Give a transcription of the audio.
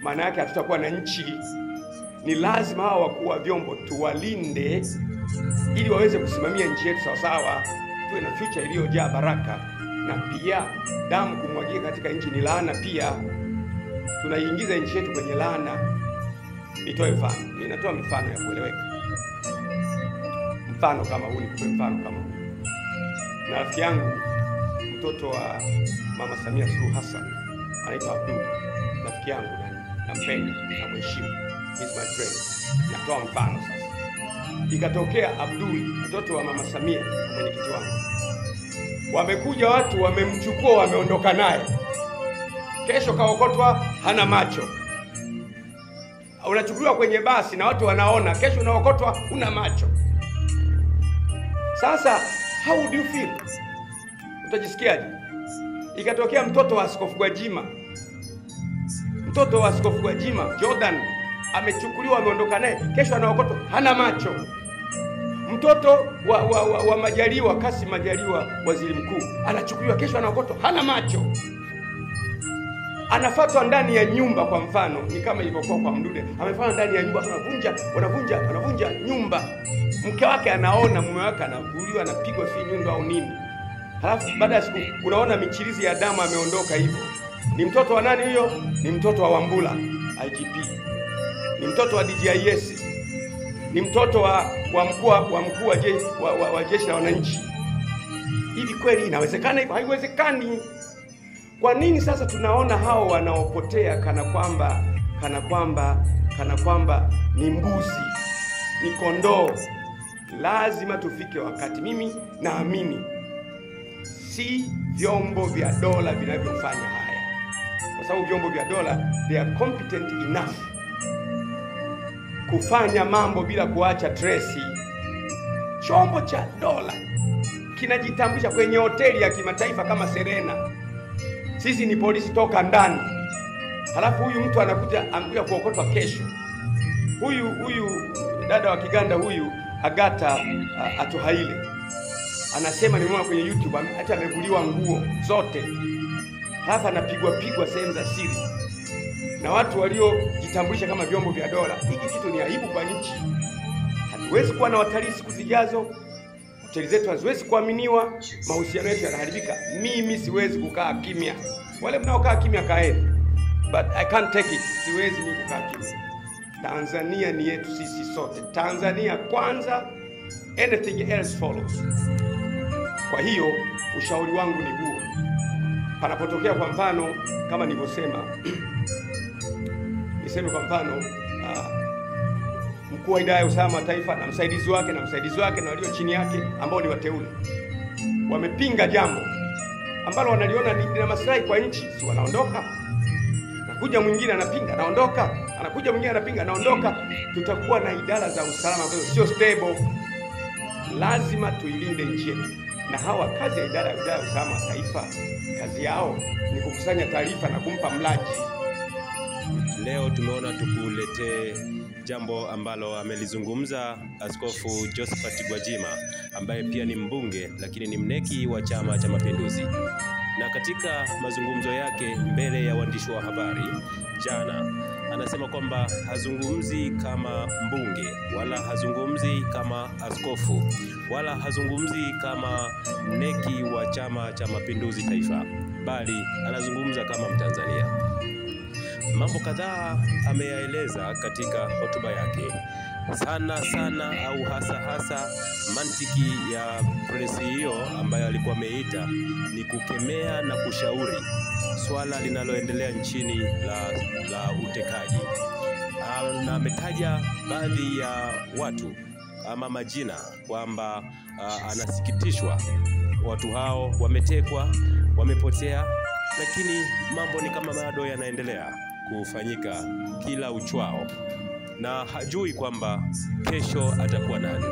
maana yake hatutakuwa na nchi. Ni lazima hawa wakuu wa vyombo tuwalinde ili waweze kusimamia nchi yetu sawa sawa, tuwe na future iliyojaa baraka. Na pia damu kumwagia katika nchi ni laana pia, tunaiingiza nchi yetu kwenye laana. Nitoe mfano, ninatoa mifano ya kueleweka. Mfano kama huu, nikupe mfano kama huu. Na rafiki yangu mtoto wa Mama Samia Suluhu Hassan anaitwa Abdul, rafiki yangu nampenda na mheshimu, he's my friend. Natoa mfano sasa. Ikatokea Abdul mtoto wa Mama Samia, mwenyekiti wangu, wamekuja watu wamemchukua, wameondoka naye. Kesho kaokotwa hana macho. Unachukuliwa kwenye basi na watu wanaona, kesho unaokotwa huna macho. Sasa how do you feel? Utajisikiaje? Ikatokea mtoto wa Askofu Gwajima, mtoto wa Askofu Gwajima Jordan amechukuliwa, ameondoka naye, kesho anaokotwa hana macho. Mtoto wa Majaliwa, Kassim Majaliwa, waziri mkuu, anachukuliwa, kesho anaokotwa hana macho. Anafuatwa ndani ya nyumba. Kwa mfano ni kama ilivyokuwa kwa Mdude, amefuatwa ndani ya nyumba, wanavunja nyumba. Mke wake anaona mume wake anavuliwa, anapigwa si nyundo au nini. Halafu baada ya siku unaona michirizi ya damu, ameondoka hivyo. Ni mtoto wa nani huyo? Ni mtoto wa Wambura IGP, ni mtoto wa DJIS, ni mtoto wa mkuu wa jeshi la wananchi. Hivi kweli inawezekana hivyo? Haiwezekani. Kwa nini sasa tunaona hao wanaopotea kana kwamba ni mbuzi, ni kondoo? Lazima tufike wakati, mimi naamini si vyombo vya dola vinavyofanya haya, kwa sababu vyombo vya dola they are competent enough kufanya mambo bila kuacha trace. Chombo cha dola kinajitambulisha kwenye hoteli ya kimataifa kama Serena, sisi ni polisi toka ndani. Halafu huyu mtu anakuja kuokotwa kesho. Huyu dada wa Kiganda huyu Agatha Atuhaire anasema, nimeona kwenye YouTube, hata amevuliwa nguo zote, hapa anapigwa sehemu za siri na watu waliojitambulisha kama vyombo vya dola. Hiki kitu ni aibu kwa nchi. Hatuwezi kuwa na watalii siku zijazo, hoteli zetu haziwezi kuaminiwa, mahusiano yetu yanaharibika. Mimi siwezi kukaa kimya. Wale mnaokaa kimya kaeni, but I can't take it. Siwezi mimi kukaa kimya. Tanzania ni yetu sisi sote. Tanzania kwanza, anything else follows. Kwa hiyo ushauri wangu ni huo. Panapotokea kwa mfano kama nilivyosema, niseme kwa mfano mkuu wa idara ya usalama wa taifa na msaidizi wake na walio chini yake ambao ni wateule wamepinga jambo ambalo wanaliona lina maslahi kwa nchi, si wanaondoka? Nakuja mwingine anapinga, anaondoka. Anakuja mwingine anapinga, anaondoka. Tutakuwa na idara za usalama ambazo sio stable. Lazima tuilinde nchi yetu. Na hawa kazi ya idara ya usalama wa taifa, kazi yao ni kukusanya taarifa na kumpa mlaji. Leo tumeona tukuletee jambo ambalo amelizungumza Askofu Josephat Gwajima, ambaye pia ni mbunge lakini ni mneki wa Chama cha Mapinduzi. Na katika mazungumzo yake mbele ya waandishi wa habari jana, anasema kwamba hazungumzi kama mbunge, wala hazungumzi kama askofu, wala hazungumzi kama mneki wa Chama cha Mapinduzi taifa, bali anazungumza kama Mtanzania. Mambo kadhaa ameyaeleza katika hotuba yake. Sana au hasa mantiki ya presi hiyo ambayo alikuwa ameita ni kukemea na kushauri swala linaloendelea nchini la utekaji. Na ametaja baadhi ya watu ama majina kwamba anasikitishwa watu hao wametekwa, wamepotea, lakini mambo ni kama bado yanaendelea kufanyika kila uchwao, na hajui kwamba kesho atakuwa nani.